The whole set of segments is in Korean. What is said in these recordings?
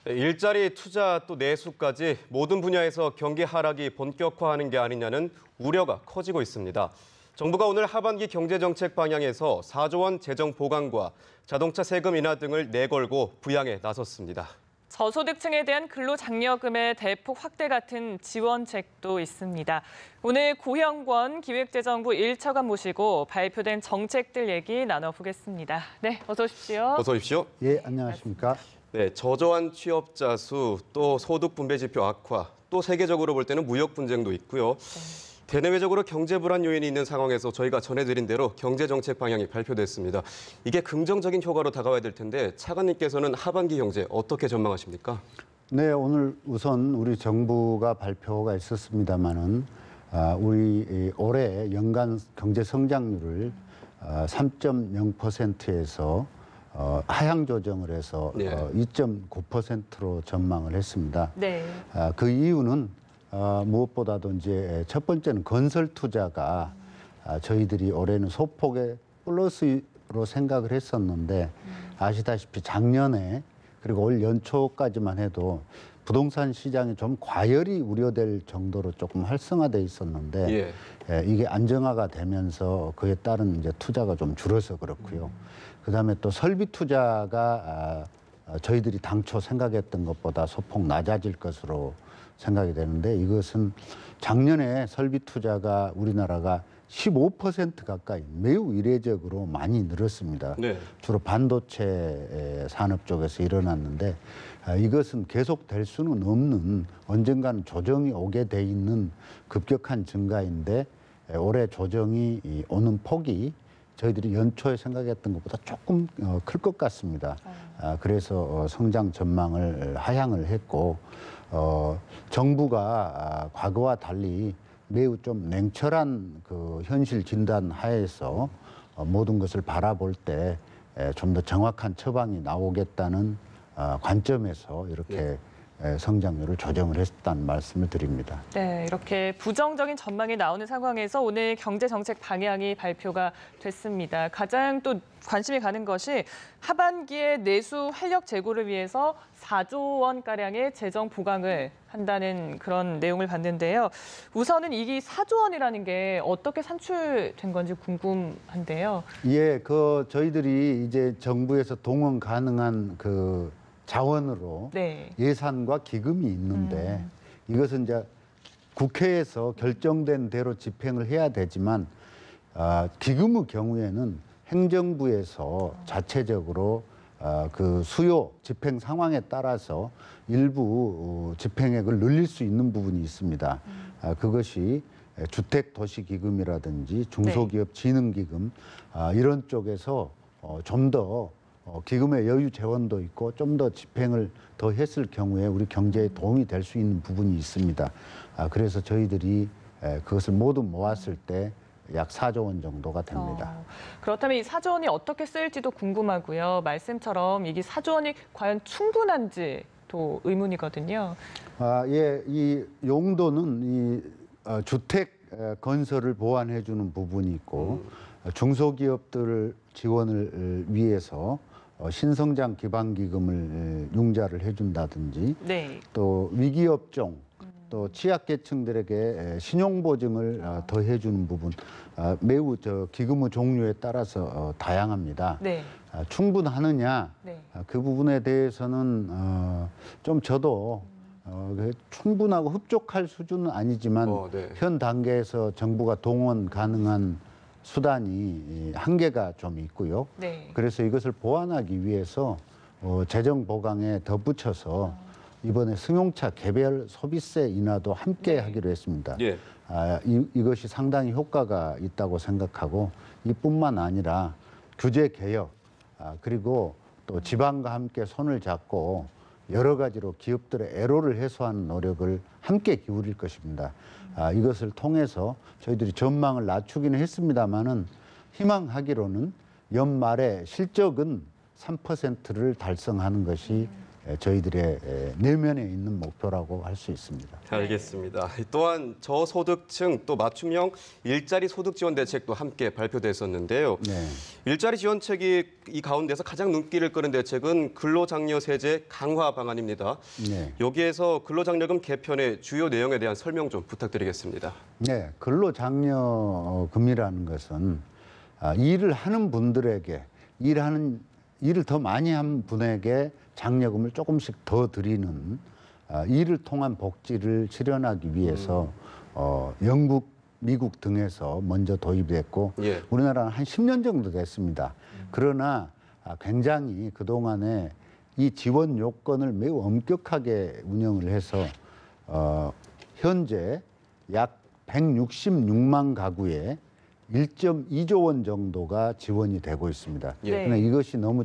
네, 일자리, 투자, 또 내수까지 모든 분야에서 경기 하락이 본격화하는 게 아니냐는 우려가 커지고 있습니다. 정부가 오늘 하반기 경제정책 방향에서 4조 원 재정 보강과 자동차 세금 인하 등을 내걸고 부양에 나섰습니다. 저소득층에 대한 근로장려금의 대폭 확대 같은 지원책도 있습니다. 오늘 고형권 기획재정부 1차관 모시고 발표된 정책들 얘기 나눠보겠습니다. 네, 어서 오십시오. 어서 오십시오. 예, 안녕하십니까. 네, 저조한 취업자 수, 또 소득 분배 지표 악화, 또 세계적으로 볼 때는 무역 분쟁도 있고요. 대내외적으로 경제 불안 요인이 있는 상황에서 저희가 전해드린 대로 경제정책 방향이 발표됐습니다. 이게 긍정적인 효과로 다가와야 될 텐데 차관님께서는 하반기 경제 어떻게 전망하십니까? 네, 오늘 우선 우리 정부가 발표가 있었습니다마는 우리 올해 연간 경제 성장률을 3.0%에서 하향 조정을 해서 네. 2.9%로 전망을 했습니다. 네. 그 이유는 무엇보다도 이제 첫 번째는 건설 투자가 저희들이 올해는 소폭의 플러스로 생각을 했었는데 아시다시피 작년에 그리고 올 연초까지만 해도 부동산 시장이 좀 과열이 우려될 정도로 조금 활성화돼 있었는데 이게 안정화가 되면서 그에 따른 이제 투자가 좀 줄어서 그렇고요. 그다음에 또 설비 투자가 저희들이 당초 생각했던 것보다 소폭 낮아질 것으로 생각이 되는데 이것은 작년에 설비 투자가 우리나라가 15% 가까이 매우 이례적으로 많이 늘었습니다. 네. 주로 반도체 산업 쪽에서 일어났는데 이것은 계속될 수는 없는 언젠가는 조정이 오게 돼 있는 급격한 증가인데 올해 조정이 오는 폭이 저희들이 연초에 생각했던 것보다 조금 클 것 같습니다. 그래서 성장 전망을 하향을 했고 정부가 과거와 달리 매우 좀 냉철한 그 현실 진단 하에서 모든 것을 바라볼 때 좀 더 정확한 처방이 나오겠다는 관점에서 이렇게 성장률을 조정을 했다는 말씀을 드립니다. 네, 이렇게 부정적인 전망이 나오는 상황에서 오늘 경제정책 방향이 발표가 됐습니다. 가장 또 관심이 가는 것이 하반기에 내수 활력 제고를 위해서 4조 원가량의 재정 보강을 한다는 그런 내용을 봤는데요. 우선은 이 4조 원이라는 게 어떻게 산출된 건지 궁금한데요. 예, 저희들이 이제 정부에서 동원 가능한 그 자원으로 네. 예산과 기금이 있는데 이것은 이제 국회에서 결정된 대로 집행을 해야 되지만 기금의 경우에는 행정부에서 자체적으로 그 수요 집행 상황에 따라서 일부 집행액을 늘릴 수 있는 부분이 있습니다. 그것이 주택도시기금이라든지 중소기업 진흥기금 이런 쪽에서 좀 더 기금의 여유 재원도 있고 좀 더 집행을 더 했을 경우에 우리 경제에 도움이 될 수 있는 부분이 있습니다. 그래서 저희들이 그것을 모두 모았을 때 약 4조 원 정도가 됩니다. 그렇다면 이 4조 원이 어떻게 쓰일지도 궁금하고요. 말씀처럼 이게 4조 원이 과연 충분한지도 의문이거든요. 예, 이 용도는 이 주택 건설을 보완해 주는 부분이 있고 중소기업들 지원을 위해서 신성장 기반기금을 융자를 해준다든지 네. 또 위기업종 또 취약계층들에게 신용보증을 더 해주는 부분 매우 기금의 종류에 따라서 다양합니다. 네. 충분하느냐 네. 그 부분에 대해서는 좀 저도 충분하고 흡족할 수준은 아니지만 네. 현 단계에서 정부가 동원 가능한 수단이 한계가 좀 있고요. 네. 그래서 이것을 보완하기 위해서 재정 보강에 덧붙여서 이번에 승용차 개별 소비세 인하도 함께 하기로 했습니다. 예. 이것이 상당히 효과가 있다고 생각하고 이뿐만 아니라 규제 개혁 그리고 또 지방과 함께 손을 잡고 여러 가지로 기업들의 애로를 해소하는 노력을 함께 기울일 것입니다. 이것을 통해서 저희들이 전망을 낮추기는 했습니다마는 희망하기로는 연말에 실적은 3%를 달성하는 것이 저희들의 내면에 있는 목표라고 할 수 있습니다. 알겠습니다. 또한 저소득층 또 맞춤형 일자리 소득 지원 대책도 함께 발표됐었는데요. 네. 일자리 지원책이 이 가운데서 가장 눈길을 끄는 대책은 근로장려 세제 강화 방안입니다. 네. 여기에서 근로장려금 개편의 주요 내용에 대한 설명 좀 부탁드리겠습니다. 네, 근로장려금이라는 것은 일을 하는 분들에게 일을 더 많이 한 분에게 장려금을 조금씩 더 드리는 일을 통한 복지를 실현하기 위해서 영국, 미국 등에서 먼저 도입됐고 예. 우리나라는 한 10년 정도 됐습니다. 그러나 굉장히 그동안에 이 지원 요건을 매우 엄격하게 운영을 해서 현재 약 166만 가구에 1.2조 원 정도가 지원이 되고 있습니다. 예. 그러나 이것이 너무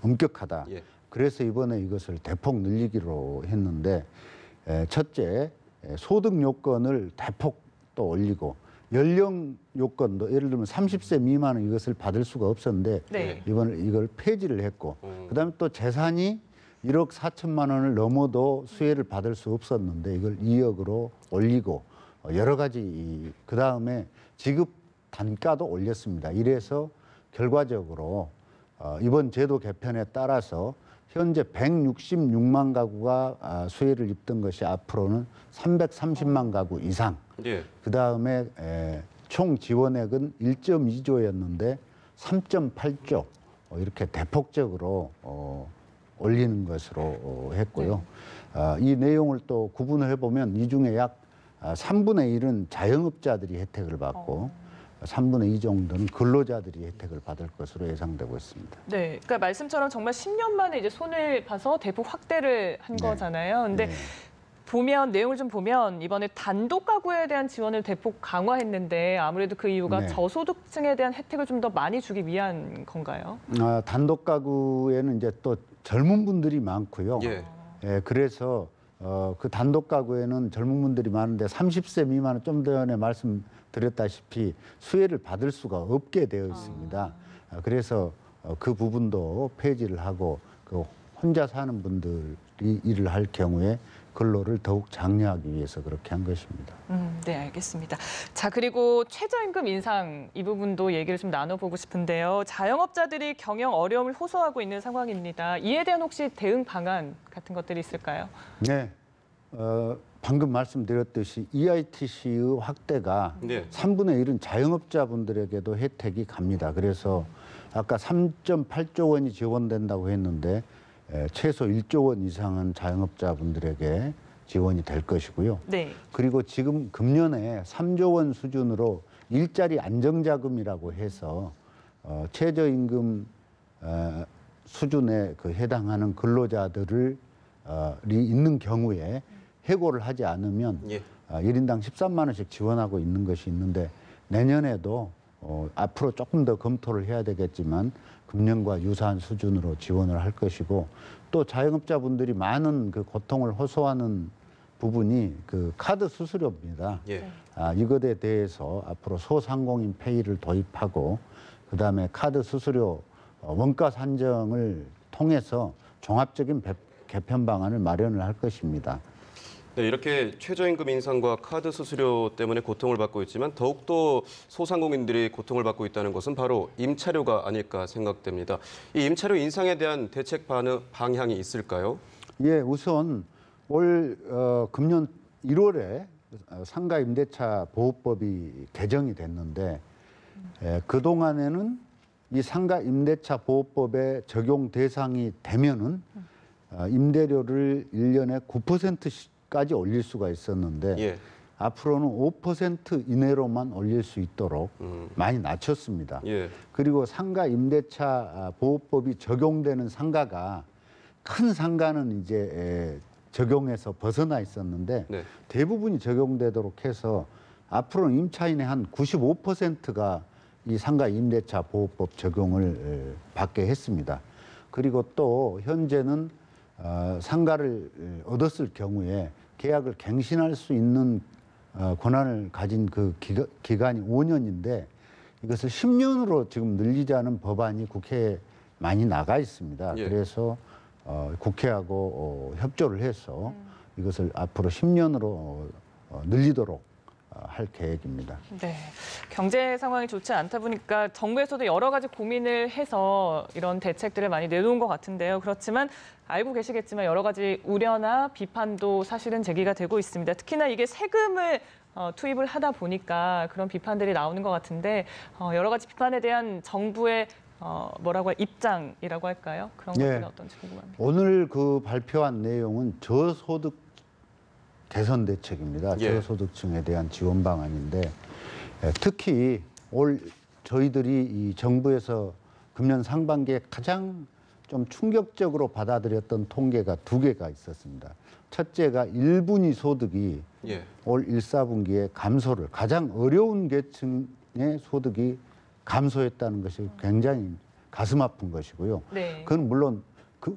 엄격하다. 예. 그래서 이번에 이것을 대폭 늘리기로 했는데 첫째, 소득 요건을 대폭 또 올리고 연령 요건도 예를 들면 30세 미만은 이것을 받을 수가 없었는데 네. 이번에 이걸 폐지를 했고 그다음에 또 재산이 1억 4천만 원을 넘어도 수혜를 받을 수 없었는데 이걸 2억으로 올리고 여러 가지 그다음에 지급 단가도 올렸습니다. 이래서 결과적으로 이번 제도 개편에 따라서 현재 166만 가구가 수혜를 입던 것이 앞으로는 330만 가구 이상. 예. 그다음에 총 지원액은 1.2조였는데 3.8조 이렇게 대폭적으로 올리는 것으로 했고요. 이 내용을 또 구분을 해보면 이 중에 약 3분의 1은 자영업자들이 혜택을 받고 3분의 2 정도는 근로자들이 혜택을 받을 것으로 예상되고 있습니다. 네, 그러니까 말씀처럼 정말 10년 만에 이제 손을 봐서 대폭 확대를 한 네. 거잖아요. 근데 네. 보면 내용을 좀 보면 이번에 단독 가구에 대한 지원을 대폭 강화했는데 아무래도 그 이유가 네. 저소득층에 대한 혜택을 좀 더 많이 주기 위한 건가요? 단독 가구에는 이제 또 젊은 분들이 많고요. 예. 그래서 그 단독 가구에는 젊은 분들이 많은데 30세 미만은 좀 전에 말씀드렸다시피 수혜를 받을 수가 없게 되어 있습니다. 그래서 그 부분도 폐지를 하고 그 혼자 사는 분들이 일을 할 경우에 근로를 더욱 장려하기 위해서 그렇게 한 것입니다. 네, 알겠습니다. 자, 그리고 최저임금 인상 이 부분도 얘기를 좀 나눠보고 싶은데요. 자영업자들이 경영 어려움을 호소하고 있는 상황입니다. 이에 대한 혹시 대응 방안 같은 것들이 있을까요? 네, 방금 말씀드렸듯이 EITC의 확대가 네. 3분의 1은 자영업자분들에게도 혜택이 갑니다. 그래서 아까 3.8조 원이 지원된다고 했는데 최소 1조 원 이상은 자영업자분들에게 지원이 될 것이고요. 네. 그리고 지금 금년에 3조 원 수준으로 일자리 안정자금이라고 해서 최저임금 수준에 해당하는 근로자들이 있는 경우에 해고를 하지 않으면 예. 1인당 13만 원씩 지원하고 있는 것이 있는데 내년에도 앞으로 조금 더 검토를 해야 되겠지만 금년과 유사한 수준으로 지원을 할 것이고 또 자영업자분들이 많은 그 고통을 호소하는 부분이 그 카드 수수료입니다. 예. 이것에 대해서 앞으로 소상공인 페이를 도입하고 그다음에 카드 수수료 원가 산정을 통해서 종합적인 개편 방안을 마련을 할 것입니다. 네, 이렇게 최저임금 인상과 카드 수수료 때문에 고통을 받고 있지만 더욱더 소상공인들이 고통을 받고 있다는 것은 바로 임차료가 아닐까 생각됩니다. 이 임차료 인상에 대한 대책 방향이 있을까요? 예, 우선 올 금년 1월에 상가 임대차 보호법이 개정이 됐는데 그동안에는 이 상가 임대차 보호법의 적용 대상이 되면은 임대료를 1년에 9%까지 올릴 수가 있었는데 예. 앞으로는 5% 이내로만 올릴 수 있도록 많이 낮췄습니다. 예. 그리고 상가 임대차 보호법이 적용되는 상가가 큰 상가는 이제 적용에서 벗어나 있었는데 네. 대부분이 적용되도록 해서 앞으로는 임차인의 한 95%가 이 상가 임대차 보호법 적용을 받게 했습니다. 그리고 또 현재는 상가를 얻었을 경우에 계약을 갱신할 수 있는 권한을 가진 그 기간이 5년인데 이것을 10년으로 지금 늘리자는 법안이 국회에 많이 나가 있습니다. 예. 그래서 국회하고 협조를 해서 이것을 앞으로 10년으로 늘리도록 할 계획입니다. 네, 경제 상황이 좋지 않다 보니까 정부에서도 여러 가지 고민을 해서 이런 대책들을 많이 내놓은 것 같은데요. 그렇지만 알고 계시겠지만 여러 가지 우려나 비판도 사실은 제기가 되고 있습니다. 특히나 이게 세금을 투입을 하다 보니까 그런 비판들이 나오는 것 같은데 여러 가지 비판에 대한 정부의 뭐라고 입장이라고 할까요? 그런 것들은 어떤지 궁금합니다. 오늘 그 발표한 내용은 저소득 개선 대책입니다. 예. 저소득층에 대한 지원 방안인데 특히 올 저희들이 이 정부에서 금년 상반기에 가장 좀 충격적으로 받아들였던 통계가 두 개가 있었습니다. 첫째가 1분위 소득이 예. 올 1, 4분기에 감소를 가장 어려운 계층의 소득이 감소했다는 것이 굉장히 가슴 아픈 것이고요. 네. 그건 물론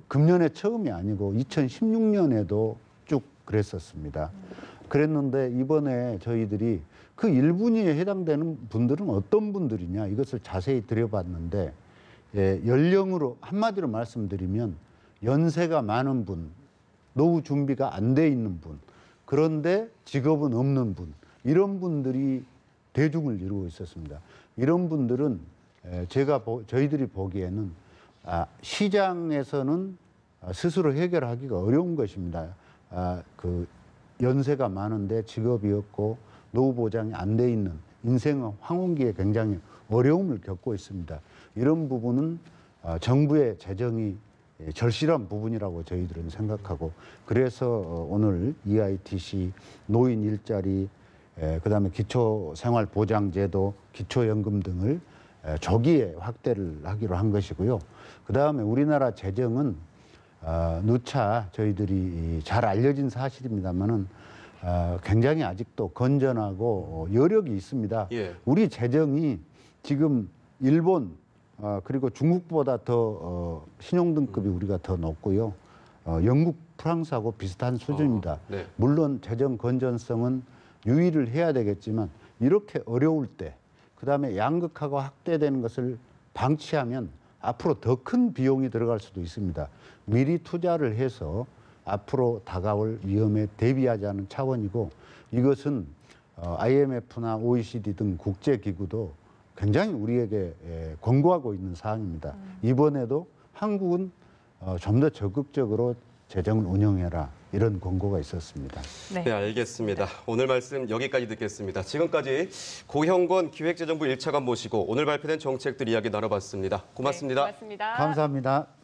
금년에 처음이 아니고 2016년에도 쭉 그랬었습니다. 그랬는데 이번에 저희들이 그 1분위에 해당되는 분들은 어떤 분들이냐 이것을 자세히 들여봤는데 연령으로 한마디로 말씀드리면 연세가 많은 분, 노후 준비가 안 돼 있는 분, 그런데 직업은 없는 분, 이런 분들이 대중을 이루고 있었습니다. 이런 분들은 저희들이 보기에는 시장에서는 스스로 해결하기가 어려운 것입니다. 그 연세가 많은데 직업이 없고 노후 보장이 안 돼 있는 인생의 황혼기에 굉장히 어려움을 겪고 있습니다. 이런 부분은 정부의 재정이 절실한 부분이라고 저희들은 생각하고 그래서 오늘 EITC, 노인 일자리, 그다음에 기초생활보장제도, 기초연금 등을 조기에 확대를 하기로 한 것이고요. 그다음에 우리나라 재정은 누차 저희들이 잘 알려진 사실입니다만은 굉장히 아직도 건전하고 여력이 있습니다. 예. 우리 재정이 지금 일본 그리고 중국보다 더 신용등급이 우리가 더 높고요. 영국, 프랑스하고 비슷한 수준입니다. 네. 물론 재정 건전성은 유의를 해야 되겠지만 이렇게 어려울 때 그다음에 양극화가 확대되는 것을 방치하면 앞으로 더 큰 비용이 들어갈 수도 있습니다. 미리 투자를 해서 앞으로 다가올 위험에 대비하자는 차원이고 이것은 IMF나 OECD 등 국제기구도 굉장히 우리에게 권고하고 있는 사항입니다. 이번에도 한국은 좀 더 적극적으로 재정을 운영해라 이런 권고가 있었습니다. 네, 알겠습니다. 오늘 말씀 여기까지 듣겠습니다. 지금까지 고형권 기획재정부 1차관 모시고 오늘 발표된 정책들 이야기 나눠봤습니다. 고맙습니다. 네, 고맙습니다. 감사합니다.